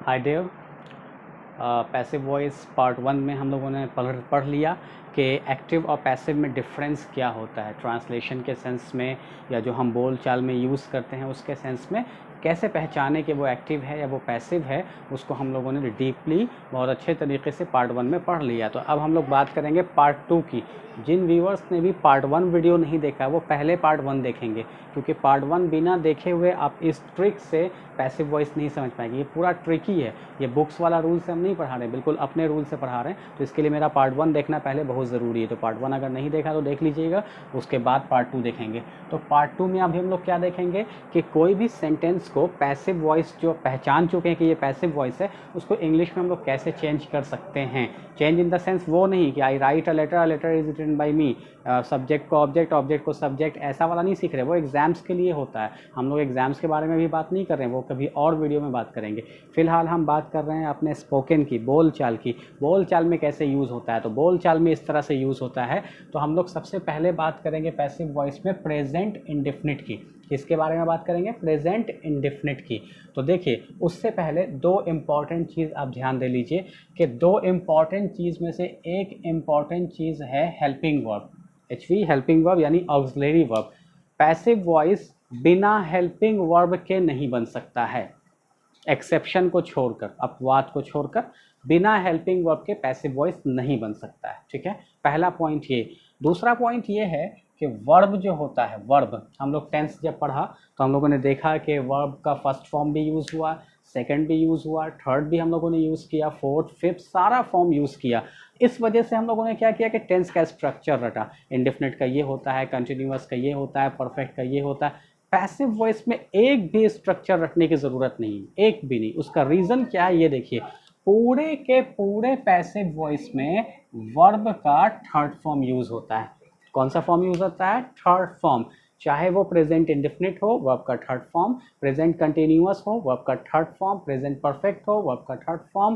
हाय देव। Passive voice part 1 में हम लोगों ने पढ़ लिया कि एक्टिव और पैसिव में डिफरेंस क्या होता है, ट्रांसलेशन के सेंस में या जो हम बोल चाल में यूज़ करते हैं उसके सेंस में कैसे पहचाने कि वो एक्टिव है या वो पैसिव है, उसको हम लोगों ने डीपली बहुत अच्छे तरीके से पार्ट 1 में पढ़ लिया। तो अब हम लोग बात करेंगे पार्ट 2 की। जिन व्यूअर्स ने भी पार्ट 1 वीडियो नहीं देखा वो पहले पार्ट 1 देखेंगे, क्योंकि पार्ट 1 बिना देखे हुए आप इस ट्रिक से पैसिव वॉइस नहीं समझ पाएंगे। ये पूरा ट्रिकी है, ये बुक्स वाला रूल से हम नहीं पढ़ा रहे हैं, बिल्कुल अपने रूल से पढ़ा रहे हैं। तो इसके लिए मेरा पार्ट 1 देखना पहले बहुत ज़रूरी है। तो पार्ट 1 अगर नहीं देखा तो देख लीजिएगा, उसके बाद पार्ट 2 देखेंगे। तो पार्ट 2 में अभी हम लोग क्या देखेंगे कि कोई भी सेंटेंस को पैसिव वॉइस जो पहचान चुके हैं कि ये पैसिव वॉइस है, उसको इंग्लिश में हम लोग कैसे चेंज कर सकते हैं। चेंज इन द सेंस वो नहीं कि I write a letter is written by me, subject को ऑब्जेक्ट, ऑब्जेक्ट को सब्जेक्ट, ऐसा वाला नहीं सीख रहे, वो एग्जाम्स के लिए होता है। हम लोग एग्जाम्स के बारे में भी बात नहीं कर रहे हैं, वो कभी और वीडियो में बात करेंगे। फिलहाल हम बात कर रहे हैं अपने स्पोकन की, बोल चाल की। बोल चाल में कैसे यूज़ होता है, तो बोल चाल में इस तरह से यूज़ होता है। तो हम लोग सबसे पहले बात करेंगे पैसिव वॉइस में प्रेजेंट इंडेफिनिट की। किसके बारे में बात करेंगे? प्रेजेंट इंडेफिनिट की। तो देखिए, उससे पहले दो इम्पॉर्टेंट चीज़ आप ध्यान दे लीजिए कि दो इम्पॉर्टेंट चीज़ में से एक इम्पॉर्टेंट चीज़ है helping verb, HV helping verb यानी ऑक्सिलरी वर्ब। पैसिव वॉइस बिना हेल्पिंग वर्ब के नहीं बन सकता है, एक्सेप्शन को छोड़कर, अपवाद को छोड़कर बिना हेल्पिंग वर्ब के पैसिव वॉइस नहीं बन सकता है। ठीक है, पहला पॉइंट ये। दूसरा पॉइंट ये है कि वर्ब जो होता है, वर्ब, हम लोग टेंस जब पढ़ा तो हम लोगों ने देखा कि वर्ब का फर्स्ट फॉर्म भी यूज़ हुआ, सेकंड भी यूज़ हुआ, थर्ड भी हम लोगों ने यूज़ किया, फोर्थ फिफ्थ सारा फॉर्म यूज़ किया। इस वजह से हम लोगों ने क्या किया कि टेंस का स्ट्रक्चर रटा। इंडेफिनिट का ये होता है, कंटिन्यूअस का ये होता है, परफेक्ट का ये होता है। पैसिव वॉइस में एक भी स्ट्रक्चर रखने की ज़रूरत नहीं, एक भी नहीं। उसका रीज़न क्या है ये देखिए, पूरे के पूरे पैसिव वॉइस में वर्ब का थर्ड फॉर्म यूज़ होता है। कौन सा फॉर्म यूज़ होता है? Third form. चाहे वो प्रेजेंट इंडेफिनिट हो, वर्ब का थर्ड फॉर्म, प्रेजेंट कंटिन्यूअस हो, वर्ब का थर्ड फॉर्म, प्रेजेंट परफेक्ट हो, वर्ब का थर्ड फॉर्म,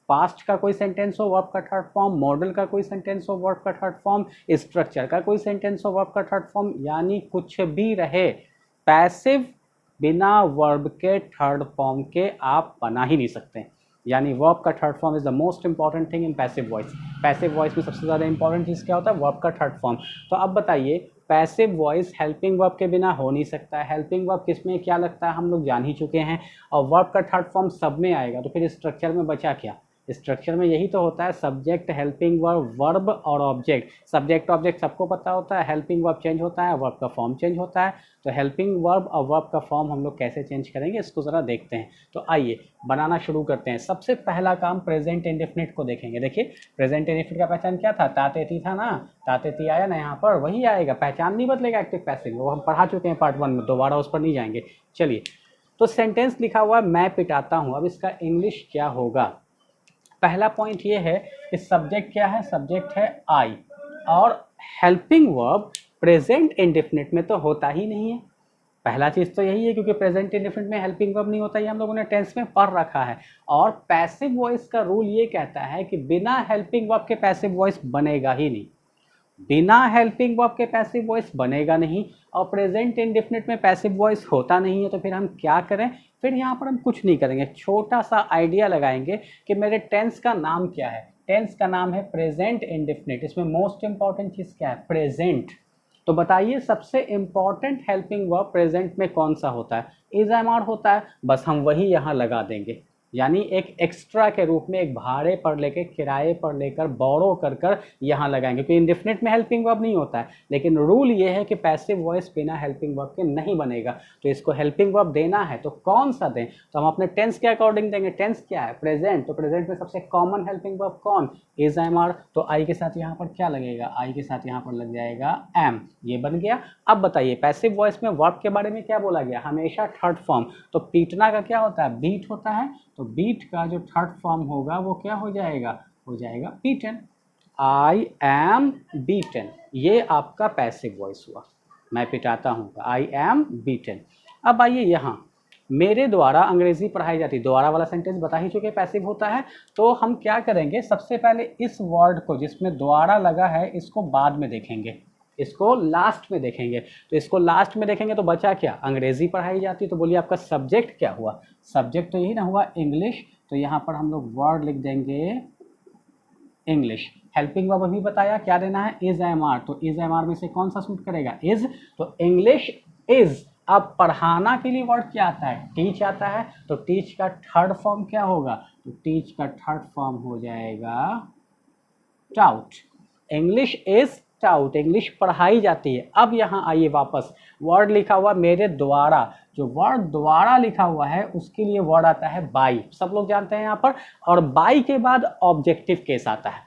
पास्ट का कोई सेंटेंस हो, वर्ब का थर्ड फॉर्म, मॉडल का कोई सेंटेंस हो, वर्ब का थर्ड फॉर्म, स्ट्रक्चर का कोई सेंटेंस हो, वर्ब का थर्ड फॉर्म, यानी कुछ भी रहे, पैसिव बिना वर्ब के थर्ड फॉर्म के आप बना ही नहीं सकते। यानी वर्ब का third form is the most important thing in passive voice. Passive voice में सबसे ज़्यादा इंपॉर्टेंट चीज़ क्या होता है? वर्ब का थर्ड फॉर्म। तो अब बताइए, पैसिव वॉइस हेल्पिंग वर्ब के बिना हो नहीं सकता है। हेल्पिंग वर्ब किस में क्या लगता है हम लोग जान ही चुके हैं, और वर्ब का थर्ड फॉर्म सब में आएगा। तो फिर स्ट्रक्चर में बचा क्या? स्ट्रक्चर में यही तो होता है, सब्जेक्ट, हेल्पिंग वर्ब, वर्ब और ऑब्जेक्ट। सब्जेक्ट ऑब्जेक्ट सबको पता होता है, हेल्पिंग वर्ब चेंज होता है, वर्ब का फॉर्म चेंज होता है। तो हेल्पिंग वर्ब और वर्ब का फॉर्म हम लोग कैसे चेंज करेंगे, इसको ज़रा देखते हैं। तो आइए बनाना शुरू करते हैं। सबसे पहला काम प्रेजेंट इंडेफिनिट को देखेंगे। देखिए, प्रेजेंट इंडेफिनिट का पहचान क्या था? ताते-ती था ना, ताते-ती आया ना, यहाँ पर वही आएगा, पहचान नहीं बदलेगा एक्टिव पैसिव, वो हम पढ़ा चुके हैं पार्ट 1 में, दोबारा उस पर नहीं जाएंगे। चलिए, तो सेंटेंस लिखा हुआ है मैं पिटाता हूँ। अब इसका इंग्लिश क्या होगा? पहला पॉइंट ये है कि सब्जेक्ट क्या है? सब्जेक्ट है आई, और हेल्पिंग वर्ब प्रेजेंट इंडेफिनिट में तो होता ही नहीं है। पहला चीज़ तो यही है, क्योंकि प्रेजेंट इंडेफिनिट में हेल्पिंग वर्ब नहीं होता, ये हम लोगों ने टेंस में पढ़ रखा है। और पैसिव वॉइस का रूल ये कहता है कि बिना हेल्पिंग वर्ब के पैसिव वॉइस बनेगा ही नहीं, बिना हेल्पिंग वर्ब के पैसिव वॉइस बनेगा नहीं, और प्रेजेंट इंडेफिनिट में पैसिव वॉइस होता नहीं है। तो फिर हम क्या करें? फिर यहाँ पर हम कुछ नहीं करेंगे, छोटा सा आइडिया लगाएंगे कि मेरे टेंस का नाम क्या है। टेंस का नाम है प्रेजेंट इंडेफिनिट। इसमें मोस्ट इंपॉर्टेंट चीज़ क्या है? प्रेजेंट। तो बताइए, सबसे इंपॉर्टेंट हेल्पिंग वर्ब प्रेजेंट में कौन सा होता है? इज एम आर होता है, बस हम वही यहाँ लगा देंगे। यानी एक एक्स्ट्रा के रूप में, एक भाड़े पर लेके, किराए पर लेकर, बोरो कर कर यहाँ लगाएंगे, क्योंकि इंडेफिनिट में हेल्पिंग वर्ब नहीं होता है। लेकिन रूल ये है कि पैसिव वॉइस बिना हेल्पिंग वर्ब के नहीं बनेगा। तो इसको हेल्पिंग वर्ब देना है तो कौन सा दें? तो हम अपने टेंस के अकॉर्डिंग देंगे। टेंस क्या है? प्रेजेंट। तो प्रेजेंट में सबसे कॉमन हेल्पिंग वर्ब कौन? Is, am, are. तो आई के साथ यहाँ पर क्या लगेगा? आई के साथ यहाँ पर लग जाएगा एम। ये बन गया। अब बताइए, पैसिव वॉइस में वर्ब के बारे में क्या बोला गया? हमेशा थर्ड फॉर्म। तो पीटना का क्या होता है? बीट होता है। तो बीट का जो थर्ड फॉर्म होगा वो क्या हो जाएगा? हो जाएगा बीटन। आई एम बीटन, ये आपका पैसिव वॉइस हुआ। मैं पिटाता हूँ, आई एम बीटन। अब आइए यहाँ, मेरे द्वारा अंग्रेजी पढ़ाई जाती। द्वारा वाला सेंटेंस बता ही चुके पैसिव होता है। तो हम क्या करेंगे, सबसे पहले इस वर्ड को जिसमें द्वारा लगा है इसको बाद में देखेंगे। इसको लास्ट में देखेंगे। तो इसको लास्ट में देखेंगे तो बचा क्या, अंग्रेजी पढ़ाई जाती है। तो बोलिए आपका सब्जेक्ट क्या हुआ, सब्जेक्ट तो यही ना हुआ इंग्लिश। तो यहाँ पर हम लोग वर्ड लिख देंगे इंग्लिश। हेल्पिंग वर्ब अभी बताया क्या देना है, इज एम आर। तो इज एम आर में से कौन सा सूट करेगा, इज। तो इंग्लिश इज। अब पढ़ाना के लिए वर्ड क्या आता है, टीच आता है। तो टीच का थर्ड फॉर्म क्या होगा, तो टीच का थर्ड फॉर्म हो जाएगा taut. English is taut, English पढ़ाई जाती है। अब यहाँ आइए वापस, वर्ड लिखा हुआ मेरे द्वारा, जो वर्ड द्वारा लिखा हुआ है उसके लिए वर्ड आता है बाई, सब लोग जानते हैं यहाँ पर। और बाई के बाद ऑब्जेक्टिव केस आता है।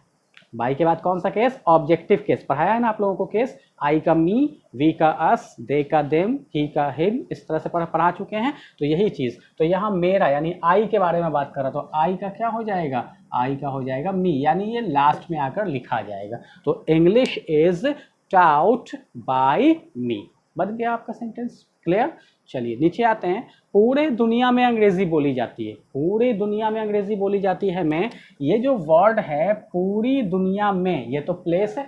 बाई के बाद कौन सा केस, ऑब्जेक्टिव केस। पढ़ाया है ना आप लोगों को केस, आई का मी, वी का अस, दे का देम, ही का हिम, इस तरह से पढ़ा चुके हैं। तो यही चीज़, तो यहाँ मेरा यानी आई के बारे में बात कर रहा, तो आई का क्या हो जाएगा, आई का हो जाएगा मी, यानी ये लास्ट में आकर लिखा जाएगा। तो इंग्लिश इज टाउट बाय मी, बन गया आपका सेंटेंस। क्लियर। चलिए नीचे आते हैं। पूरे दुनिया में अंग्रेजी बोली जाती है, पूरे दुनिया में अंग्रेजी बोली जाती है में, ये जो वर्ड है पूरी दुनिया में, ये तो प्लेस है।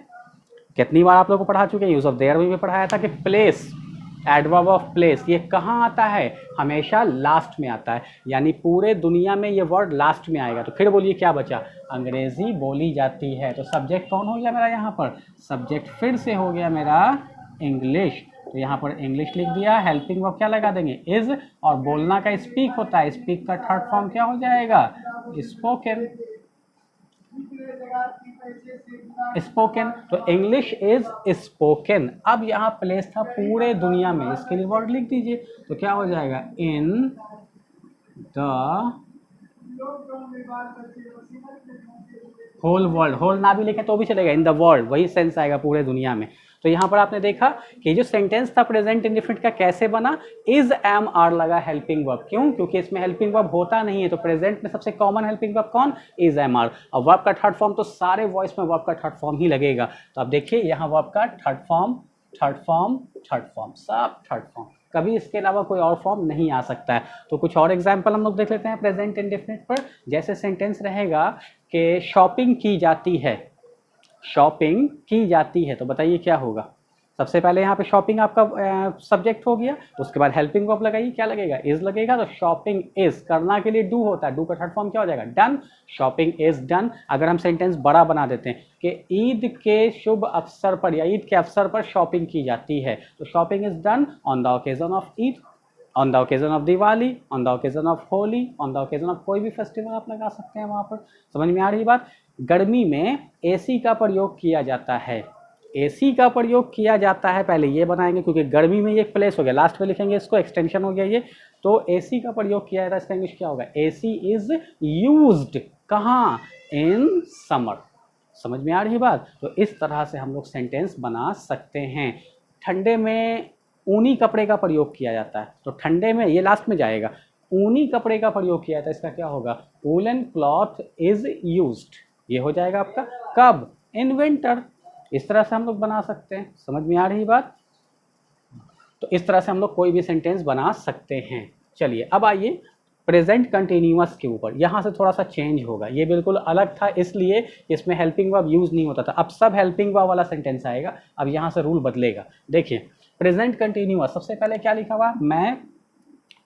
कितनी बार आप लोगों को पढ़ा चुके हैं, यूज ऑफ देयर में पढ़ाया था कि प्लेस, एडवर्ब ऑफ प्लेस, ये कहाँ आता है, हमेशा लास्ट में आता है। यानी पूरे दुनिया में ये वर्ड लास्ट में आएगा। तो फिर बोलिए क्या बचा, अंग्रेजी बोली जाती है। तो सब्जेक्ट कौन हो गया मेरा यहाँ पर, सब्जेक्ट फिर से हो गया मेरा इंग्लिश। तो यहाँ पर इंग्लिश लिख दिया, हेल्पिंग वर्ब क्या लगा देंगे, इज। और बोलना का स्पीक होता है, स्पीक का थर्ड फॉर्म क्या हो जाएगा, स्पोकन। स्पोकन, तो इंग्लिश इज स्पोकन। अब यहाँ प्लेस था पूरे दुनिया में, इसके लिए वर्ड लिख दीजिए। तो क्या हो जाएगा, in the whole world, whole ना भी लिखें तो भी चलेगा, इन द वर्ल्ड, वही सेंस आएगा पूरे दुनिया में। तो यहाँ पर आपने देखा कि जो सेंटेंस था प्रेजेंट इंडेफिनिट का कैसे बना, इज एम आर लगा हेल्पिंग वर्ब। क्यों, क्योंकि इसमें हेल्पिंग वर्ब होता नहीं है। तो प्रेजेंट में सबसे कॉमन हेल्पिंग वर्ब कौन, इज एम आर। और वर्ब का थर्ड फॉर्म, तो सारे वॉइस में वर्ब का थर्ड फॉर्म ही लगेगा। तो आप देखिए यहाँ वर्ब का third form, third form, third form, सब थर्ड फॉर्म, कभी इसके अलावा कोई और फॉर्म नहीं आ सकता है। तो कुछ और एग्जाम्पल हम लोग देख लेते हैं प्रेजेंट इंडेफिनिट पर। जैसे सेंटेंस रहेगा कि शॉपिंग की जाती है, शॉपिंग की जाती है, तो बताइए क्या होगा। सबसे पहले यहाँ पे शॉपिंग आपका सब्जेक्ट हो गया, तो उसके बाद हेल्पिंग वर्ब लगाइए, क्या लगेगा, इज लगेगा। तो शॉपिंग इज, करना के लिए डू होता है, डू का थर्ड फॉर्म क्या हो जाएगा, डन। Shopping is done. अगर हम सेंटेंस बड़ा बना देते हैं कि ईद के शुभ अवसर पर या ईद के अवसर पर शॉपिंग की जाती है, तो shopping is done on the occasion of Eid, on the occasion of Diwali, on the occasion of Holi, on the occasion of कोई भी फेस्टिवल आप लगा सकते हैं वहाँ पर। समझ में आ रही बात। गर्मी में एसी का प्रयोग किया जाता है, एसी का प्रयोग किया जाता है, पहले ये बनाएंगे क्योंकि गर्मी में ये प्लेस हो गया, लास्ट में लिखेंगे इसको, एक्सटेंशन हो गया ये। तो एसी का प्रयोग किया जाता है, इसका इंग्लिश क्या होगा, एसी इज यूज्ड कहाँ, इन समर। समझ में आ रही बात। तो इस तरह से हम लोग सेंटेंस बना सकते हैं। ठंडे में ऊनी कपड़े का प्रयोग किया जाता है, तो ठंडे में ये लास्ट में जाएगा, ऊनी कपड़े का प्रयोग किया जाता है, इसका क्या होगा, वूलन क्लॉथ इज यूज्ड, ये हो जाएगा आपका कब, इन विंटर। इस तरह से हम लोग बना सकते हैं। समझ में आ रही बात। तो इस तरह से हम लोग कोई भी सेंटेंस बना सकते हैं। चलिए अब आइए प्रेजेंट कंटिन्यूअस के ऊपर, यहाँ से थोड़ा सा चेंज होगा, ये बिल्कुल अलग था इसलिए इसमें हेल्पिंग वर्ब यूज़ नहीं होता था, अब सब हेल्पिंग वर्ब वाला सेंटेंस आएगा। अब यहाँ से रूल बदलेगा। देखिए प्रेजेंट कंटिन्यूअस, सबसे पहले क्या लिखा हुआ, मैं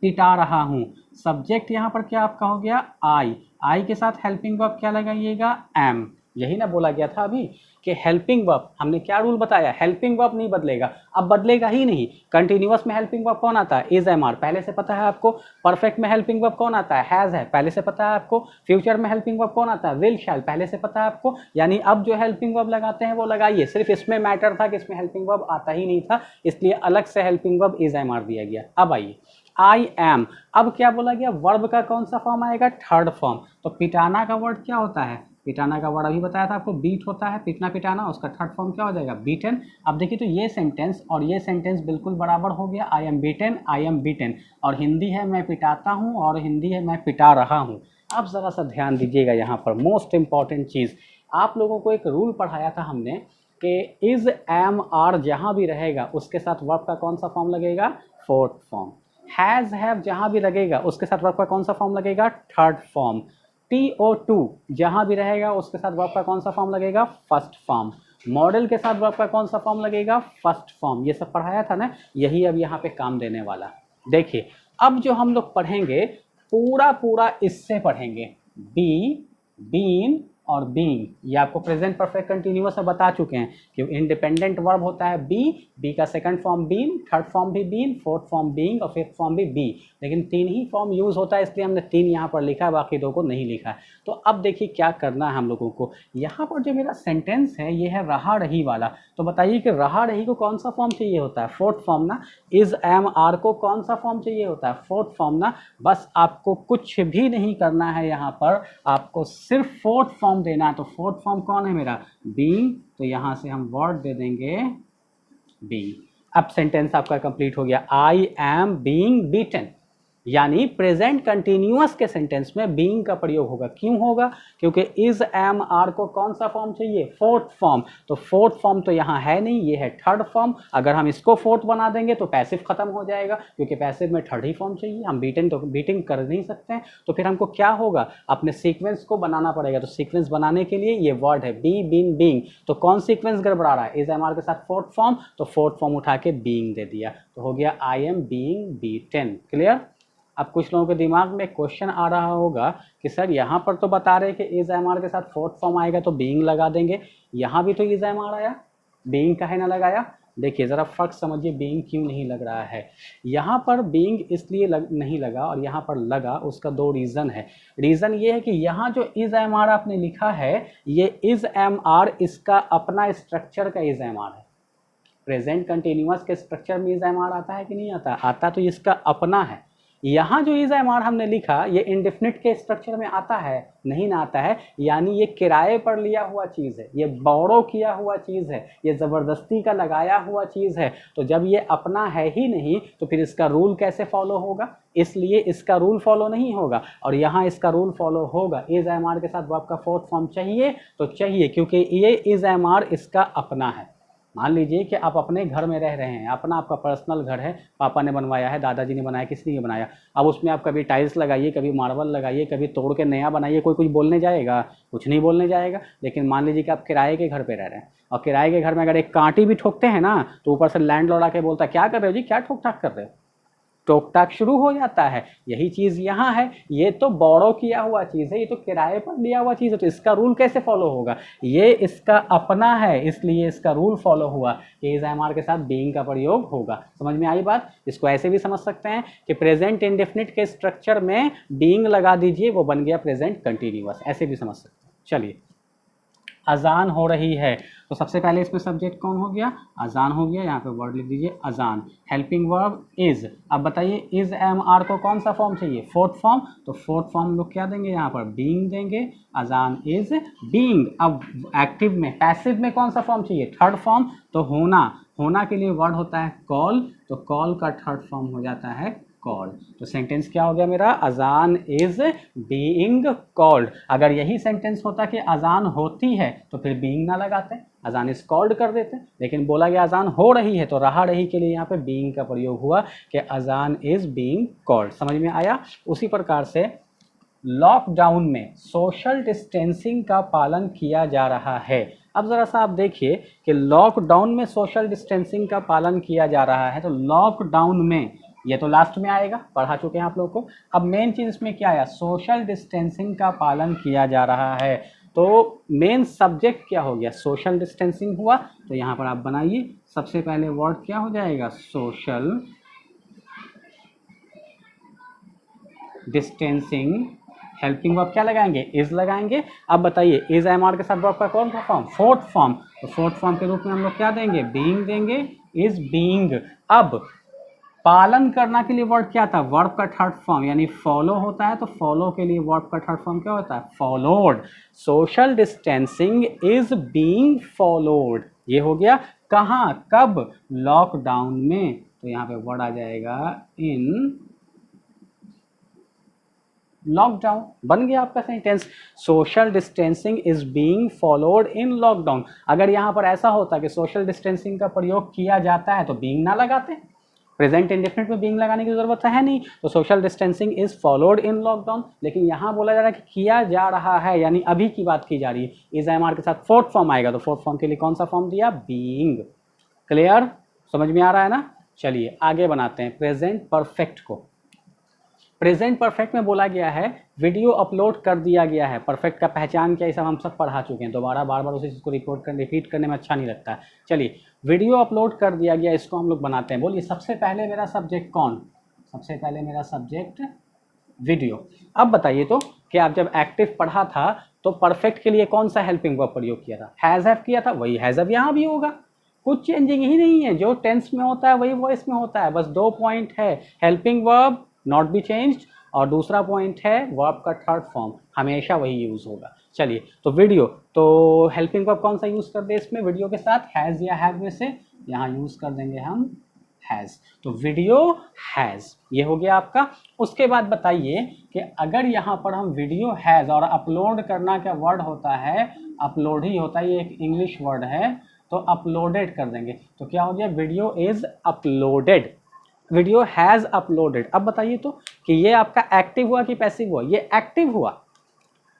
पिटा रहा हूँ। सब्जेक्ट यहाँ पर क्या आपका हो गया, आई, आई के साथ हेल्पिंग वर्ब क्या लगाइएगा, एम। यही ना बोला गया था अभी कि हेल्पिंग वर्ब, हमने क्या रूल बताया, हेल्पिंग वर्ब नहीं बदलेगा, अब बदलेगा ही नहीं। कंटिन्यूअस में हेल्पिंग वर्ब कौन आता है, इज एम आर, पहले से पता है आपको। परफेक्ट में हेल्पिंग वर्ब कौन आता है, हैज़ है, पहले से पता है आपको। फ्यूचर में हेल्पिंग वर्ब कौन आता है, विल शैल, पहले से पता है आपको। यानी अब जो हेल्पिंग वर्ब लगाते हैं वो लगाइए। सिर्फ इसमें मैटर था कि इसमें हेल्पिंग वर्ब आता ही नहीं था, इसलिए अलग से helping verb is am are दिया गया। अब आइए आई एम, अब क्या बोला गया, वर्ब का कौन सा फॉर्म आएगा, थर्ड फॉर्म। तो पिटाना का वर्ड क्या होता है, पिटाना का वर्ड अभी बताया था आपको, बीट होता है, पिटना पिटाना, उसका थर्ड फॉर्म क्या हो जाएगा, बीटन। अब देखिए तो ये सेंटेंस और ये सेंटेंस बिल्कुल बराबर हो गया, I am beaten, I am beaten. और हिंदी है मैं पिटाता हूँ और हिंदी है मैं पिटा रहा हूँ। अब ज़रा सा ध्यान दीजिएगा यहाँ पर, मोस्ट इंपॉर्टेंट चीज़, आप लोगों को एक रूल पढ़ाया था हमने कि इज एम आर जहाँ भी रहेगा उसके साथ वर्ब का कौन सा फॉर्म लगेगा, फोर्थ फॉर्म। हैज़ हैव जहाँ भी लगेगा उसके साथ वर्ब का कौन सा फॉर्म लगेगा, थर्ड फॉर्म। TO2 जहाँ भी रहेगा उसके साथ वर्ब का कौन सा फॉर्म लगेगा, फर्स्ट फॉर्म। मॉडल के साथ वर्ब का कौन सा फॉर्म लगेगा, फर्स्ट फॉर्म। ये सब पढ़ाया था ना, यही अब यहाँ पे काम देने वाला। देखिए अब जो हम लोग पढ़ेंगे पूरा पूरा इससे पढ़ेंगे, बी, बीन और बीइंग। ये आपको प्रेजेंट परफेक्ट कंटिन्यूअस में बता चुके हैं कि इंडिपेंडेंट वर्ब होता है बी, बी का second form been, third form भी बीन, फोर्थ फॉर्म बीइंग और फिफ्थ फॉर्म भी बी। लेकिन 3 ही फॉर्म यूज होता है, इसलिए हमने 3 यहाँ पर लिखा है, बाकी 2 को नहीं लिखा है। तो अब देखिए क्या करना है हम लोगों को। यहाँ पर जो मेरा सेंटेंस है ये है रहा रही वाला। तो बताइए कि रहा रही को कौन सा फॉर्म चाहिए होता है, फोर्थ फॉर्म ना। इज, एम, आर को कौन सा फॉर्म चाहिए होता है, फोर्थ फॉर्म ना। बस आपको कुछ भी नहीं करना है, यहाँ पर आपको सिर्फ फोर्थ फॉर्म देना है। तो फोर्थ फॉर्म कौन है मेरा, बीइंग। तो यहां से हम वर्ड दे देंगे बीइंग। अब सेंटेंस आपका कंप्लीट हो गया, आई एम बीइंग बीटन। यानी प्रेजेंट कंटिन्यूअस के सेंटेंस में बीइंग का प्रयोग होगा। क्यों होगा, क्योंकि इज, एम, आर को कौन सा फॉर्म चाहिए, फोर्थ फॉर्म। तो फोर्थ फॉर्म तो यहाँ है नहीं, ये है थर्ड फॉर्म। अगर हम इसको फोर्थ बना देंगे तो पैसिव खत्म हो जाएगा, क्योंकि पैसिव में थर्ड ही फॉर्म चाहिए। हम बीटन तो बीटिंग कर नहीं सकते हैं। तो फिर हमको क्या होगा, अपने सीक्वेंस को बनाना पड़ेगा। तो सीक्वेंस बनाने के लिए ये वर्ड है बी, बीन, बीइंग। तो कौन सीक्वेंस गड़बड़ा रहा है, इज, एम, आर के साथ फोर्थ फॉर्म, तो फोर्थ फॉर्म उठा के बीइंग दे दिया। तो हो गया I am being beaten. Clear. अब कुछ लोगों के दिमाग में क्वेश्चन आ रहा होगा कि सर यहाँ पर तो बता रहे कि इज, एम, आर के साथ फोर्थ फॉर्म आएगा तो बीइंग लगा देंगे, यहाँ भी तो इज, एम, आर आया, बीइंग काहे ना लगाया। देखिए ज़रा फर्क समझिए, बीइंग क्यों नहीं लग रहा है। यहाँ पर बीइंग इसलिए नहीं लगा और यहाँ पर लगा, उसका 2 रीज़न है। रीज़न ये है कि यहाँ जो इज, एम, आर आपने लिखा है, ये इज, एम, आर इसका अपना स्ट्रक्चर का इज, एम, आर है। प्रेजेंट कंटिन्यूअस के स्ट्रक्चर में इज, एम, आर आता है कि नहीं आता, आता तो इसका अपना है। यहाँ जो इज, एम, आर हमने लिखा ये इंडेफिनिट के स्ट्रक्चर में आता है, नहीं ना आता है। यानी ये किराए पर लिया हुआ चीज़ है, ये बोरो किया हुआ चीज़ है, ये ज़बरदस्ती का लगाया हुआ चीज़ है। तो जब ये अपना है ही नहीं तो फिर इसका रूल कैसे फॉलो होगा, इसलिए इसका रूल फॉलो नहीं होगा। और यहाँ इसका रूल फॉलो होगा, इज, एम, आर के साथ वर्ब का फोर्थ फॉर्म चाहिए तो चाहिए, क्योंकि ये इज, एम, आर इसका अपना है। मान लीजिए कि आप अपने घर में रह रहे हैं, अपना आपका पर्सनल घर है, पापा ने बनवाया है, दादाजी ने बनाया, किसी ने बनाया। अब उसमें आप कभी टाइल्स लगाइए, कभी मार्बल लगाइए, कभी तोड़ के नया बनाइए, कोई कुछ बोलने जाएगा, कुछ नहीं बोलने जाएगा। लेकिन मान लीजिए कि आप किराए के घर पे रह रहे हैं और किराए के घर में अगर एक कांटी भी ठोकते हैं ना तो ऊपर से लैंडलॉर्ड आके बोलता है क्या कर रहे हो जी, क्या ठोक ठाक कर रहे हो, टोक टाक शुरू हो जाता है। यही चीज़ यहाँ है, ये तो बोरो किया हुआ चीज़ है, ये तो किराए पर लिया हुआ चीज़ है, तो इसका रूल कैसे फॉलो होगा, ये इसका अपना है, इसलिए इसका रूल फॉलो हुआ कि इज, एम, आर के साथ बीइंग का प्रयोग होगा। समझ में आई बात। इसको ऐसे भी समझ सकते हैं कि प्रेजेंट इंडेफिनिट के स्ट्रक्चर में बीइंग लगा दीजिए, वो बन गया प्रेजेंट कंटिन्यूअस, ऐसे भी समझ सकते हैं। चलिए, अजान हो रही है, तो सबसे पहले इसमें सब्जेक्ट कौन हो गया, अजान हो गया। यहाँ पे वर्ड लिख दीजिए अजान। Helping verb is. अब बताइए इज, एम, आर को कौन सा फॉर्म चाहिए, फोर्थ फॉर्म। तो फोर्थ फॉर्म लोग क्या देंगे, यहाँ पर बीइंग देंगे। अजान इज बीइंग। अब एक्टिव में, पैसिव में कौन सा फॉर्म चाहिए, थर्ड फॉर्म। तो होना, होना के लिए वर्ड होता है कॉल, तो कॉल का थर्ड फॉर्म हो जाता है कॉल्ड। तो सेंटेंस क्या हो गया मेरा, अजान इज बीइंग कॉल्ड। अगर यही सेंटेंस होता कि अजान होती है तो फिर बीइंग ना लगाते, अजान इज कॉल्ड कर देते। लेकिन बोला गया अजान हो रही है, तो रहा रही के लिए यहाँ पे बीइंग का प्रयोग हुआ कि अजान इज बीइंग कॉल्ड। समझ में आया। उसी प्रकार से लॉकडाउन में सोशल डिस्टेंसिंग का पालन किया जा रहा है। अब ज़रा सा आप देखिए कि लॉकडाउन में सोशल डिस्टेंसिंग का पालन किया जा रहा है, तो लॉकडाउन में, ये तो लास्ट में आएगा, पढ़ा चुके हैं आप लोग को। अब मेन चीज़ इसमें क्या आया, सोशल डिस्टेंसिंग का पालन किया जा रहा है। तो मेन सब्जेक्ट क्या हो गया, सोशल डिस्टेंसिंग हुआ। तो यहाँ पर आप बनाइए, सबसे पहले वर्ड क्या हो जाएगा, सोशल डिस्टेंसिंग। हेल्पिंग वर्ब क्या लगाएंगे, इज लगाएंगे। अब बताइए इज, एम, आर के साथ वर्ब का कौन सा फॉर्म, फोर्थ फॉर्म। तो फोर्थ फॉर्म के रूप में हम लोग क्या देंगे, बीइंग देंगे, इज बीइंग। अब पालन करना के लिए वर्ड क्या था, वर्ब का थर्ड फॉर्म, यानी फॉलो होता है, तो फॉलो के लिए वर्ब का थर्ड फॉर्म क्या होता है, followed. Social distancing is being followed. ये हो गया कहाँ, कब, लॉकडाउन में। तो यहाँ पे वर्ड आ जाएगा इन लॉकडाउन। बन गया आपका sentence, social distancing is being followed in lockdown. अगर यहाँ पर ऐसा होता कि सोशल डिस्टेंसिंग का प्रयोग किया जाता है तो बीइंग ना लगाते, प्रेजेंट इंडेफिनिट में बीइंग लगाने की जरूरत है नहीं, तो social distancing is followed in lockdown. लेकिन यहाँ बोला जा रहा है कि किया जा रहा है, यानी अभी की बात की जा रही है, इज एमआर के साथ फोर्थ फॉर्म आएगा, तो फोर्थ फॉर्म के लिए कौन सा फॉर्म दिया, बीइंग। क्लियर, समझ में आ रहा है ना। चलिए आगे बनाते हैं प्रेजेंट परफेक्ट को। प्रेजेंट परफेक्ट में बोला गया है वीडियो अपलोड कर दिया गया है। परफेक्ट का पहचान क्या, ये सब हम सब पढ़ा चुके हैं, दोबारा बार बार उसी चीज़ को रिपीट करने में अच्छा नहीं लगता है। चलिए वीडियो अपलोड कर दिया गया, इसको हम लोग बनाते हैं। बोलिए सबसे पहले मेरा सब्जेक्ट कौन, सबसे पहले मेरा सब्जेक्ट वीडियो। अब बताइए तो कि आप जब एक्टिव पढ़ा था तो परफेक्ट के लिए कौन सा हेल्पिंग वर्ब प्रयोग किया था, हैज़ हैव किया था, वही हैज़ हैव यहाँ भी होगा, कुछ चेंजिंग ही नहीं है। जो टेंस में होता है वही वॉइस में होता है, बस 2 पॉइंट है, helping verb not be changed, और दूसरा पॉइंट है वर्ब का थर्ड फॉर्म हमेशा वही यूज़ होगा। चलिए तो वीडियो, तो हेल्पिंग वर्ब कौन सा यूज़ कर दे इसमें, वीडियो के साथ हैज़ या हैव में से, यहाँ यूज़ कर देंगे हम हैज़, तो वीडियो हैज़, ये हो गया आपका। उसके बाद बताइए कि अगर यहाँ पर हम वीडियो हैज़ और अपलोड करना क्या वर्ड होता है, अपलोड ही होता है, ये एक इंग्लिश वर्ड है, तो अपलोडेड कर देंगे, तो क्या हो गया, video is uploaded, video has uploaded. अब बताइए तो कि ये आपका एक्टिव हुआ कि पैसिव हुआ, ये एक्टिव हुआ।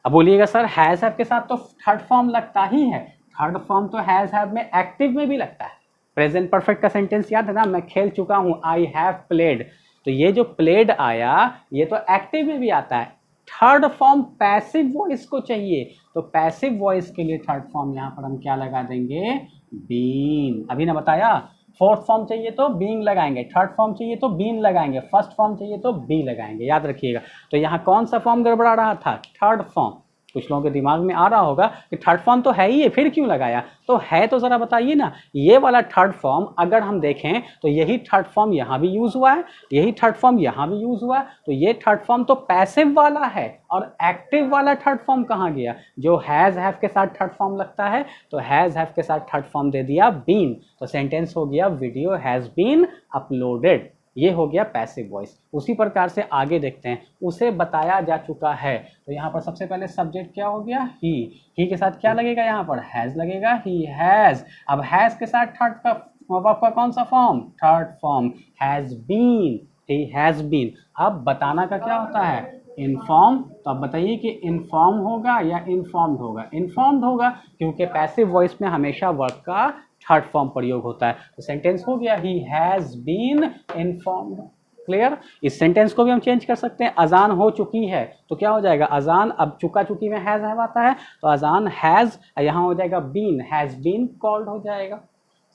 अब बोलिएगा सर हैज़ हैव के साथ तो थर्ड फॉर्म लगता ही है, थर्ड फॉर्म तो हैज़ हैव में एक्टिव में भी लगता है। प्रेजेंट परफेक्ट का सेंटेंस याद है ना, मैं खेल चुका हूँ, आई हैव प्लेड, तो ये जो प्लेड आया ये तो एक्टिव में भी आता है। थर्ड फॉर्म पैसिव वॉइस को चाहिए, तो पैसिव वॉइस के लिए थर्ड फॉर्म यहाँ पर हम क्या लगा देंगे, बीन। अभी ना बताया, फोर्थ फॉर्म चाहिए तो बीइंग लगाएंगे, थर्ड फॉर्म चाहिए तो बीन लगाएंगे, फर्स्ट फॉर्म चाहिए तो बी लगाएंगे, याद रखिएगा। तो यहाँ कौन सा फॉर्म गड़बड़ा रहा था, थर्ड फॉर्म। कुछ लोगों के दिमाग में आ रहा होगा कि थर्ड फॉर्म तो है ही है, फिर क्यों लगाया, तो है तो ज़रा बताइए ना। ये वाला थर्ड फॉर्म अगर हम देखें तो यही थर्ड फॉर्म यहाँ भी यूज़ हुआ है, यही थर्ड फॉर्म यहाँ भी यूज़ हुआ है, तो ये थर्ड फॉर्म तो पैसिव वाला है। और एक्टिव वाला थर्ड फॉर्म कहाँ गया, जो हैज़ हैव के साथ थर्ड फॉर्म लगता है, तो हैज़ हैव के साथ थर्ड फॉर्म दे दिया बीन, तो सेंटेंस हो गया वीडियो हैज़ बीन अपलोडेड। ये हो गया पैसिव वॉइस। उसी प्रकार से आगे देखते हैं, उसे बताया जा चुका है, तो यहाँ पर सबसे पहले सब्जेक्ट क्या हो गया, ही के साथ क्या लगेगा, यहाँ पर हैज़ लगेगा, ही हैज़। अब हैज़ के साथ थर्ड का वर्ब का कौन सा form, third form, has been, he has been. अब बताना का क्या होता है, इन्फॉर्म, तो अब बताइए कि इन्फॉर्म होगा या इन्फॉर्म्ड होगा, इन्फॉर्म्ड होगा, क्योंकि पैसिव वॉइस में हमेशा वर्ब का थर्ड फॉर्म प्रयोग होता है। तो सेंटेंस हो गया he has been informed. Clear, इस सेंटेंस को भी हम चेंज कर सकते हैं, अजान हो चुकी है, तो क्या हो जाएगा, अजान, अब चुका चुकी में हैज़ हैव आता है, तो अजान हैज़, यहाँ हो जाएगा बीन, हैज़ बीन कॉल्ड हो जाएगा।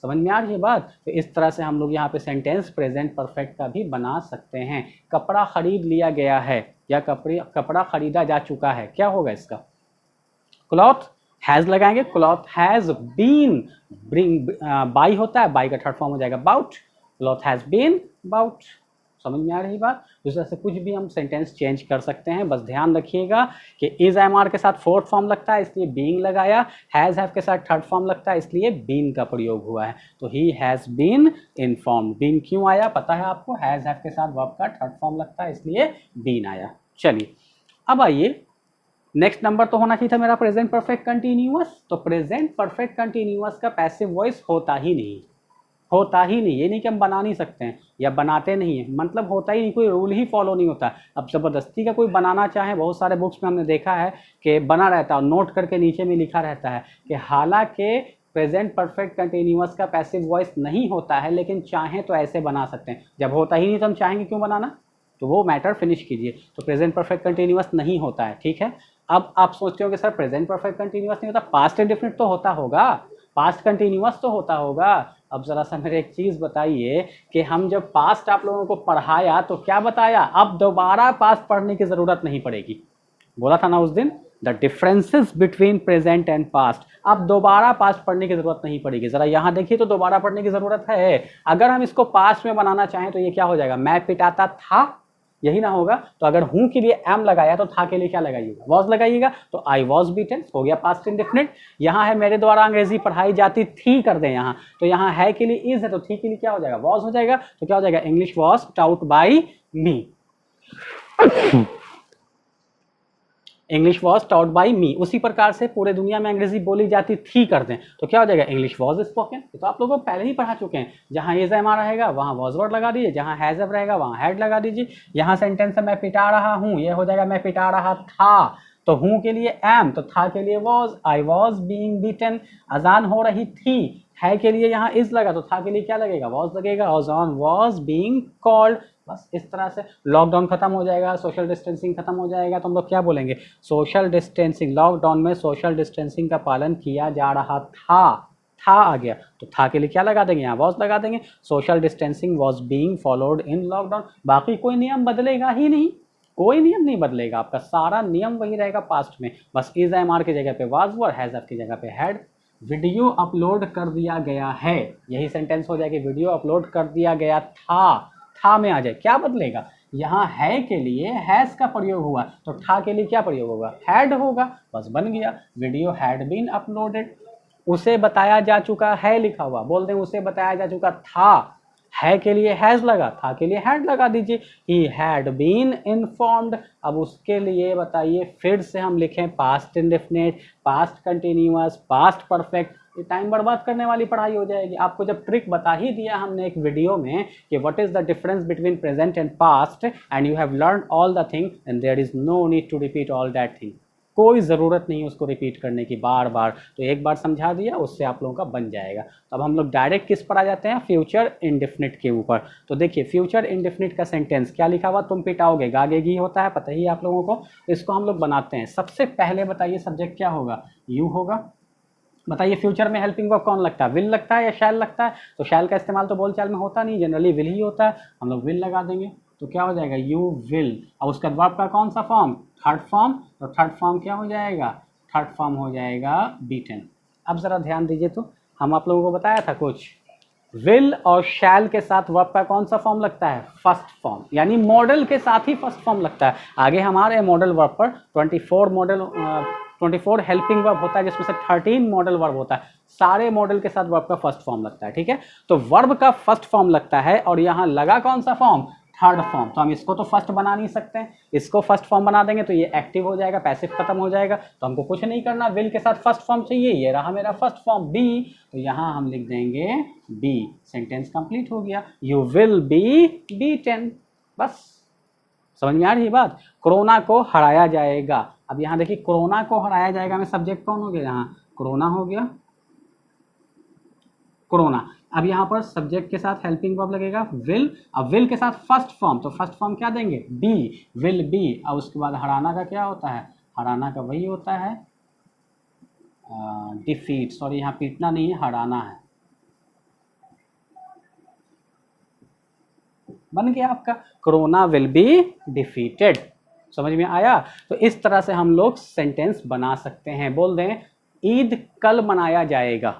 समझ में आ रही है बात। तो इस तरह से हम लोग यहाँ पे सेंटेंस प्रेजेंट परफेक्ट का भी बना सकते हैं। कपड़ा खरीद लिया गया है या कपड़ा खरीदा जा चुका है, क्या होगा इसका, क्लॉथ, हैज़ लगाएंगे, cloth has been, bring buy होता है, बाई का थर्ड फॉर्म हो जाएगा bought, cloth has been bought. समझ में आ रही बात। इस तरह से कुछ भी हम सेंटेंस चेंज कर सकते हैं, बस ध्यान रखिएगा कि इज एम के साथ फोर्थ फॉर्म लगता है इसलिए बीइंग लगाया, हैज़ हैव के साथ थर्ड फॉर्म लगता है इसलिए बीन का प्रयोग हुआ है। तो he has been informed, been क्यों आया पता है आपको, हैज़ हैव के साथ वर्ब का थर्ड फॉर्म लगता है इसलिए बीन आया। चलिए अब आइए, नेक्स्ट नंबर तो होना चाहिए था मेरा प्रेजेंट परफेक्ट कंटिन्यूअस। तो प्रेजेंट परफेक्ट कंटिन्यूअस का पैसिव वॉइस होता ही नहीं, होता ही नहीं। ये नहीं कि हम बना नहीं सकते हैं या बनाते नहीं हैं, मतलब होता ही नहीं, कोई रूल ही फॉलो नहीं होता। अब ज़बरदस्ती का कोई बनाना चाहे, बहुत सारे बुक्स में हमने देखा है कि बना रहता है, नोट करके नीचे में लिखा रहता है कि हालांकि प्रेजेंट परफेक्ट कंटिन्यूअस का पैसिव वॉइस नहीं होता है, लेकिन चाहें तो ऐसे बना सकते हैं। जब होता ही नहीं तो हम चाहेंगे क्यों बनाना, तो वो मैटर फिनिश कीजिए। तो प्रेजेंट परफेक्ट कंटिन्यूअस नहीं होता है, ठीक है। अब आप सोचते हो कि सर प्रेजेंट परफेक्ट कंटिन्यूअस नहीं होता, पास्ट इंडेफिनिट तो होता होगा, पास्ट कंटिन्यूअस तो होता होगा। अब ज़रा सा मेरे एक चीज़ बताइए कि हम जब पास्ट आप लोगों को पढ़ाया तो क्या बताया, अब दोबारा पास्ट पढ़ने की ज़रूरत नहीं पड़ेगी, बोला था ना उस दिन, the differences between present and past. अब दोबारा पास्ट पढ़ने की ज़रूरत नहीं पड़ेगी। ज़रा यहाँ देखिए तो दोबारा पढ़ने की ज़रूरत है। अगर हम इसको पास्ट में बनाना चाहें तो ये क्या हो जाएगा, मैं पिटाता था, यही ना होगा। तो अगर हूं के लिए एम लगाया तो था के लिए क्या लगाइएगा, वॉज लगाइएगा। तो आई वॉज बीटन हो गया पास्ट इंडेफिनिट। यहाँ है मेरे द्वारा अंग्रेजी पढ़ाई जाती थी, कर दें यहाँ, तो यहाँ है के लिए इज है, तो थी के लिए क्या हो जाएगा, वॉज हो जाएगा। तो क्या हो जाएगा, English was taught by me, English was taught by me. उसी प्रकार से पूरे दुनिया में अंग्रेजी बोली जाती थी कर दें तो क्या हो जाएगा, इंग्लिश वॉज स्पोकन। तो आप लोगों को पहले ही पढ़ा चुके हैं, जहाँ इज एम रहेगा वहाँ वॉज वर्ड लगा दीजिए, जहाँ हैज एव रहेगा वहाँ हैड लगा दीजिए। यहाँ सेंटेंस है मैं पिटा रहा हूँ, ये हो जाएगा मैं पिटा रहा था। तो हूँ के लिए एम, तो था के लिए was, I was being beaten, अजान हो रही थी। है के लिए यहाँ इज लगा तो था के लिए क्या लगेगा, वॉज लगेगा, अजान वॉज बीइंग कॉल्ड। बस इस तरह से लॉकडाउन खत्म हो जाएगा, सोशल डिस्टेंसिंग खत्म हो जाएगा, तो हम लोग क्या बोलेंगे, सोशल डिस्टेंसिंग, लॉकडाउन में सोशल डिस्टेंसिंग का पालन किया जा रहा था आ गया तो था के लिए क्या लगा देंगे, यहाँ वॉज लगा देंगे। Social distancing was being followed in lockdown. बाकी कोई नियम बदलेगा ही नहीं, कोई नियम नहीं बदलेगा, आपका सारा नियम वही रहेगा पास्ट में। बस इज एम आर की जगह पे वाज वर, हैज एफ की जगह पे हैड। वीडियो अपलोड कर दिया गया है, यही सेंटेंस हो जाएगी, वीडियो अपलोड कर दिया गया था में आ जाए, क्या बदलेगा, यहाँ है के लिए हैज का प्रयोग हुआ तो था के लिए क्या प्रयोग होगा, हैड होगा। बस बन गया, वीडियो हैड बीन अपलोडेड। उसे बताया जा चुका है लिखा हुआ, बोल दें उसे बताया जा चुका था, है के लिए हैज लगा, था के लिए हैड लगा दीजिए। He had been informed. अब उसके लिए बताइए फिर से हम लिखें past indefinite, past continuous, past perfect. ये टाइम बर्बाद करने वाली पढ़ाई हो जाएगी। आपको जब ट्रिक बता ही दिया हमने एक वीडियो में कि what is the difference between present and past and you have learn all the thing and there is no need to repeat all that thing. कोई ज़रूरत नहीं उसको रिपीट करने की बार बार, तो एक बार समझा दिया उससे आप लोगों का बन जाएगा। तो अब हम लोग डायरेक्ट किस पर आ जाते हैं, फ्यूचर इंडेफिनिट के ऊपर। तो देखिए फ्यूचर इंडेफिनिट का सेंटेंस क्या लिखा हुआ, तुम पिटाओगे, गागेगी होता है, पता ही आप लोगों को। इसको हम लोग बनाते हैं। सबसे पहले बताइए सब्जेक्ट क्या होगा, यू होगा। बताइए फ्यूचर में हेल्पिंग वर्ब कौन लगता है, विल लगता है या शैल लगता है। तो शैल का इस्तेमाल तो बोलचाल में होता नहीं, जनरली विल ही होता है। हम लोग विल लगा देंगे तो क्या हो जाएगा, यू विल। अब उसका वर्ब का कौन सा फॉर्म, थर्ड फॉर्म। तो थर्ड फॉर्म क्या हो जाएगा, थर्ड फॉर्म हो जाएगा बीटन। अब ज़रा ध्यान दीजिए, तो हम आप लोगों को बताया था कुछ, विल और शैल के साथ वर्ब का कौन सा फॉर्म लगता है, फर्स्ट फॉर्म, यानी मॉडल के साथ ही फर्स्ट फॉर्म लगता है। आगे हमारे मॉडल वर्ब पर 24 हेल्पिंग वर्ब होता है, जिसमें से 13 मॉडल वर्ब होता है। सारे मॉडल के साथ वर्ब का फर्स्ट फॉर्म लगता है, ठीक है। तो वर्ब का फर्स्ट फॉर्म लगता है और यहाँ लगा कौन सा फॉर्म, थर्ड फॉर्म। तो हम इसको तो फर्स्ट बना नहीं सकते हैं, इसको फर्स्ट फॉर्म बना देंगे तो ये एक्टिव हो जाएगा, पैसिव खत्म हो जाएगा। तो हमको कुछ नहीं करना, विल के साथ फर्स्ट फॉर्म चाहिए, ये रहा मेरा फर्स्ट फॉर्म बी। तो यहाँ हम लिख देंगे बी, सेंटेंस कंप्लीट हो गया, यू विल बी बीटन। बस समझ में आ रही बात। कोरोना को हराया जाएगा। अब यहाँ देखिए कोरोना को हराया जाएगा में सब्जेक्ट कौन हो गया, यहाँ कोरोना हो गया, कोरोना। अब यहाँ पर सब्जेक्ट के साथ हेल्पिंग वर्ब लगेगा विल। अब विल के साथ फर्स्ट फॉर्म, तो फर्स्ट फॉर्म क्या देंगे, बी, विल बी। अब उसके बाद हराना का क्या होता है, हराना का वही होता है डिफीट, सॉरी यहाँ पीटना नहीं है, हराना है। बन गया आपका, कोरोना विल बी डिफीटेड। समझ में आया। तो इस तरह से हम लोग सेंटेंस बना सकते हैं। बोल दें ईद कल मनाया जाएगा,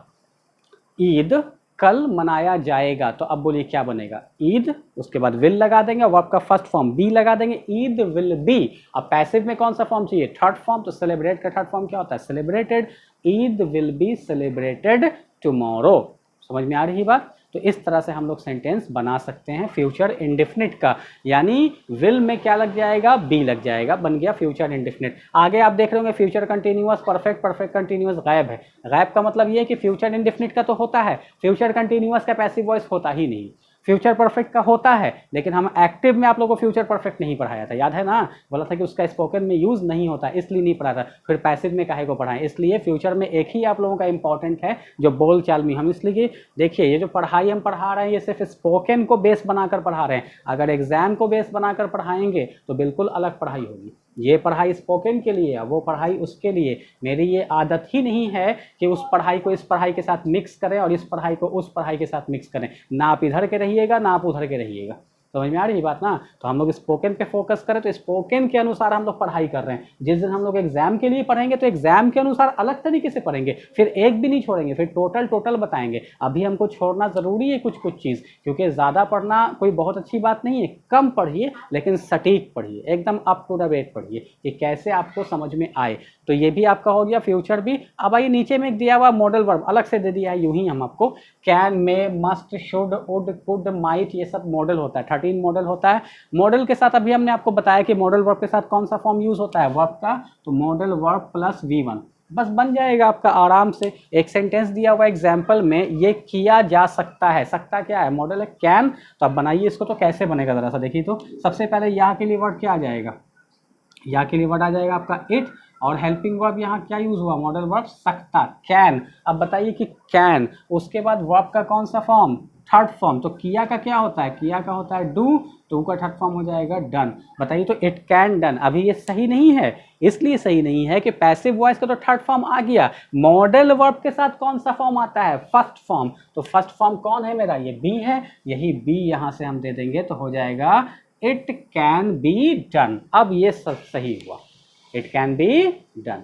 ईद कल मनाया जाएगा। तो अब बोलिए क्या बनेगा, ईद, उसके बाद विल लगा देंगे, वर्ब का फर्स्ट फॉर्म बी लगा देंगे, ईद विल बी। अब पैसिव में कौन सा फॉर्म चाहिए, थर्ड फॉर्म। तो सेलिब्रेट का थर्ड फॉर्म क्या होता है, celebrated. Eid will be celebrated tomorrow. समझ में आ रही बात। तो इस तरह से हम लोग सेंटेंस बना सकते हैं फ्यूचर इंडेफिनिट का, यानी विल में क्या लग जाएगा, बी लग जाएगा, बन गया फ्यूचर इंडेफिनिट। आगे आप देख रहे होंगे future continuous, perfect, perfect continuous गायब है। गायब का मतलब ये है कि फ्यूचर इंडेफिनिट का तो होता है, फ्यूचर कंटिन्यूअस का पैसिव वॉइस होता ही नहीं। फ्यूचर परफेक्ट का होता है, लेकिन हम एक्टिव में आप लोगों को फ्यूचर परफेक्ट नहीं पढ़ाया था, याद है ना, बोला था कि उसका स्पोकन में यूज़ नहीं होता, इसलिए नहीं पढ़ा था। फिर पैसिव में काहे को पढ़ाएं, इसलिए फ्यूचर में एक ही आप लोगों का इंपॉर्टेंट है जो बोल चाल में। हम इसलिए देखिए ये जो पढ़ाई हम पढ़ा रहे हैं ये सिर्फ स्पोकन को बेस बनाकर पढ़ा रहे हैं। अगर एग्जाम को बेस बनाकर पढ़ाएंगे तो बिल्कुल अलग पढ़ाई होगी। ये पढ़ाई स्पोकन के लिए है, वो पढ़ाई उसके लिए। मेरी ये आदत ही नहीं है कि उस पढ़ाई को इस पढ़ाई के साथ मिक्स करें और इस पढ़ाई को उस पढ़ाई के साथ मिक्स करें। ना आप इधर के रहिएगा ना आप उधर के रहिएगा। समझ में आ रही बात ना। तो हम लोग स्पोकन पे फोकस करें तो स्पोकन के अनुसार हम लोग पढ़ाई कर रहे हैं। जिस दिन हम लोग एग्जाम के लिए पढ़ेंगे तो एग्जाम के अनुसार अलग तरीके से पढ़ेंगे, फिर एक भी नहीं छोड़ेंगे, फिर टोटल बताएंगे। अभी हमको छोड़ना ज़रूरी है कुछ कुछ चीज़, क्योंकि ज़्यादा पढ़ना कोई बहुत अच्छी बात नहीं है। कम पढ़िए लेकिन सटीक पढ़िए, एकदम अप टू द डेट पढ़िए कि कैसे आपको समझ में आए। तो ये भी आपका हो गया फ्यूचर भी। अब आइए नीचे में दिया हुआ मॉडल वर्ब अलग से दे दिया है, यूं ही हम आपको can, may, must, should, would, could, might, ये सब मॉडल होता है। 13 मॉडल होता है। मॉडल के साथ अभी हमने आपको बताया कि मॉडल वर्ब के साथ कौन सा फॉर्म यूज होता है वर्ब का, तो मॉडल वर्ब प्लस V1 बस बन जाएगा आपका आराम से। एक सेंटेंस दिया हुआ एग्जाम्पल में ये किया जा सकता है, सकता क्या है, मॉडल है कैन, तो आप बनाइए इसको। तो कैसे बनेगा जरा सा देखिए। तो सबसे पहले यहाँ के लिए वर्ड क्या आ जाएगा, यहाँ के लिए वर्ड आ जाएगा आपका इट, और हेल्पिंग वर्ब यहाँ क्या यूज हुआ, मॉडल वर्ब सकता, कैन। अब बताइए कि कैन, उसके बाद वर्ब का कौन सा फॉर्म, थर्ड फॉर्म। तो किया का क्या होता है, किया का होता है डू, तो का थर्ड फॉर्म हो जाएगा डन। बताइए तो इट कैन डन, अभी ये सही नहीं है, इसलिए सही नहीं है कि पैसिव वॉइस का तो थर्ड फॉर्म आ गया, मॉडल वर्ब के साथ कौन सा फॉर्म आता है, फर्स्ट फॉर्म। तो फर्स्ट फॉर्म कौन है मेरा, ये बी है, यही बी यहाँ से हम दे देंगे तो हो जाएगा इट कैन बी डन। अब ये सब सही हुआ, इट कैन बी डन।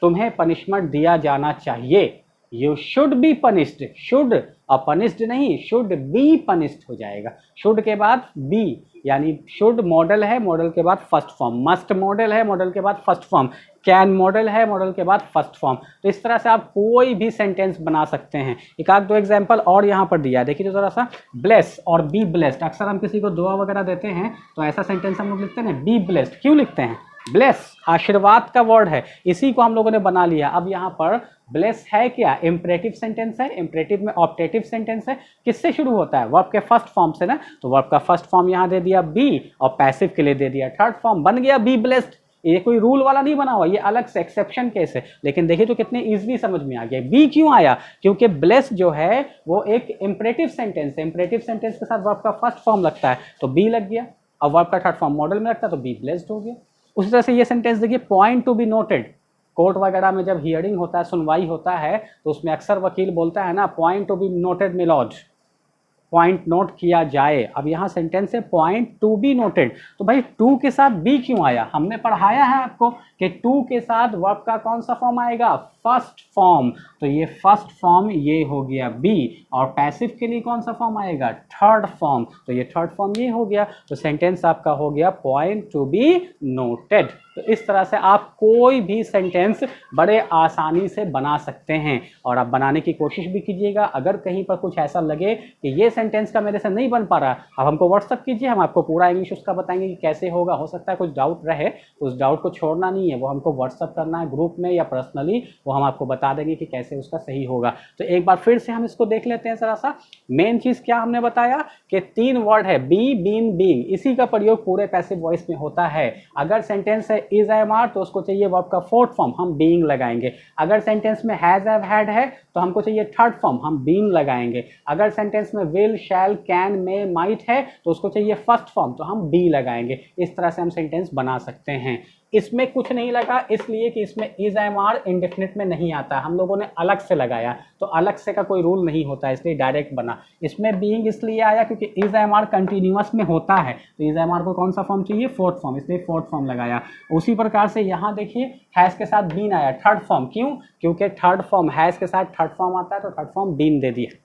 तुम्हें पनिशमेंट दिया जाना चाहिए, you should be punished, should और पनिश्ड नहीं, शुड बी पनिश्ड हो जाएगा। शुड के बाद बी, यानी शुड मॉडल है, मॉडल के बाद फर्स्ट फॉर्म, मस्ट मॉडल है, मॉडल के बाद फर्स्ट फॉर्म, कैन मॉडल है, मॉडल के बाद फर्स्ट फॉर्म। तो इस तरह से आप कोई भी सेंटेंस बना सकते हैं। एक आध दो एग्जांपल और यहाँ पर दिया, देखिए तो थोड़ा सा, ब्लेस और बी ब्लेस्ड, अक्सर हम किसी को दुआ वगैरह देते हैं तो ऐसा सेंटेंस हम लोग लिखते हैं बी ब्लेस्ड, क्यों लिखते हैं, ब्लेस आशीर्वाद का वर्ड है, इसी को हम लोगों ने बना लिया। अब यहाँ पर ब्लेस है क्या, इंपरेटिव सेंटेंस है, इंपरेटिव में ऑप्टेटिव सेंटेंस है, किससे शुरू होता है, वर्ब के फर्स्ट फॉर्म से ना, तो वर्ब का फर्स्ट फॉर्म यहाँ दे दिया बी और पैसिव के लिए दे दिया थर्ड फॉर्म, बन गया बी ब्लेस्ड। ये कोई रूल वाला नहीं बना हुआ, ये अलग से एक्सेप्शन केस है, लेकिन देखिए तो कितने इजीली समझ में आ गया। बी क्यों आया, क्योंकि ब्लेस जो है वो एक इंपरेटिव सेंटेंस है, इंपरेटिव सेंटेंस के साथ वर्ब का फर्स्ट फॉर्म लगता है तो बी लग गया, और वर्ब का थर्ड फॉर्म मॉडल में लगता है तो बी ब्लेस्ड हो गया। उसी तरह से ये सेंटेंस देखिए, point to be noted, court वगैरह में जब हियरिंग होता है, सुनवाई होता है, तो उसमें अक्सर वकील बोलता है ना, point to be noted my Lord, point note किया जाए। अब यहाँ सेंटेंस है पॉइंट टू बी नोटेड, तो भाई टू के साथ बी क्यों आया, हमने पढ़ाया है आपको कि टू के साथ वर्ब का कौन सा फॉर्म आएगा, फर्स्ट फॉर्म, तो ये फर्स्ट फॉर्म ये हो गया बी, और पैसिव के लिए कौन सा फॉर्म आएगा, थर्ड फॉर्म, तो ये थर्ड फॉर्म ये हो गया। तो सेंटेंस आपका हो गया पॉइंट टू बी नोटेड। तो इस तरह से आप कोई भी सेंटेंस बड़े आसानी से बना सकते हैं, और आप बनाने की कोशिश भी कीजिएगा। अगर कहीं पर कुछ ऐसा लगे कि ये सेंटेंस का मेरे से नहीं बन पा रहा, आप हमको व्हाट्सअप कीजिए, हम आपको पूरा इंग्लिश उसका बताएंगे कि कैसे होगा। हो सकता है कुछ डाउट रहे तो उस डाउट को छोड़ना नहीं है, वो हमको व्हाट्सअप करना है ग्रुप में या पर्सनली, वो हम आपको बता देंगे कि कैसे उसका सही होगा। तो एक बार फिर से हम इसको देख लेते हैं जरा सा। मेन चीज़ क्या हमने बताया कि 3 वर्ड है, बी, बीन, बीइंग, इसी का प्रयोग पूरे पैसिव वॉइस में होता है। अगर सेंटेंस है इज, एम, आर, तो उसको चाहिए वर्ब का फोर्थ फॉर्म, हम बीइंग लगाएंगे। अगर सेंटेंस में हैज, हैव, हैड है तो हमको चाहिए थर्ड फॉर्म, हम बीइंग लगाएंगे। अगर सेंटेंस में will, shall, can, may, might है तो उसको चाहिए फर्स्ट फॉर्म, तो हम बी लगाएंगे। इस तरह से हम सेंटेंस बना सकते हैं। इसमें कुछ नहीं लगा इसलिए कि इसमें इज, एम, आर इंडेफिनिट में नहीं आता, हम लोगों ने अलग से लगाया, तो अलग से का कोई रूल नहीं होता, इसलिए डायरेक्ट बना। इसमें बीइंग इसलिए आया क्योंकि इज, एम, आर कंटिन्यूअस में होता है, तो इज, एम, आर को कौन सा फॉर्म चाहिए, फोर्थ फॉर्म, इसलिए फोर्थ फॉर्म लगाया। उसी प्रकार से यहाँ देखिए हैज़ के साथ बीन आया, थर्ड फॉर्म, क्यों, क्योंकि थर्ड फॉर्म, हैज़ के साथ थर्ड फॉर्म आता है तो थर्ड फॉर्म बीन दे दिया।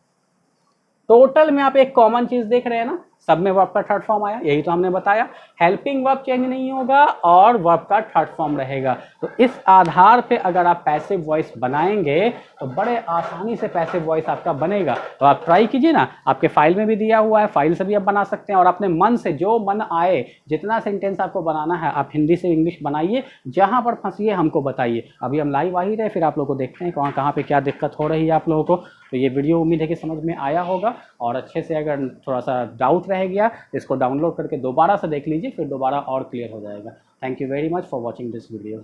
टोटल में आप एक कॉमन चीज देख रहे हैं ना, सब में वर्ब का थर्ड फॉर्म आया, यही तो हमने बताया। हेल्पिंग वर्ब चेंज नहीं होगा और वर्ब का थर्ड फॉर्म रहेगा। तो इस आधार पे अगर आप पैसिव वॉइस बनाएंगे तो बड़े आसानी से पैसिव वॉइस आपका बनेगा। तो आप ट्राई कीजिए ना, आपके फाइल में भी दिया हुआ है, फाइल से भी आप बना सकते हैं, और अपने मन से जो मन आए, जितना सेंटेंस आपको बनाना है आप हिंदी से इंग्लिश बनाइए, जहाँ पर फंसिए हमको बताइए। अभी हम लाइव आ ही रहे, फिर आप लोगों को देखते हैं कहाँ कहाँ पे क्या दिक्कत हो रही है आप लोगों को। तो ये वीडियो उम्मीद है कि समझ में आया होगा, और अच्छे से अगर थोड़ा सा डाउट रह गया इसको डाउनलोड करके दोबारा से देख लीजिए, फिर दोबारा और क्लियर हो जाएगा। Thank you very much for watching this video.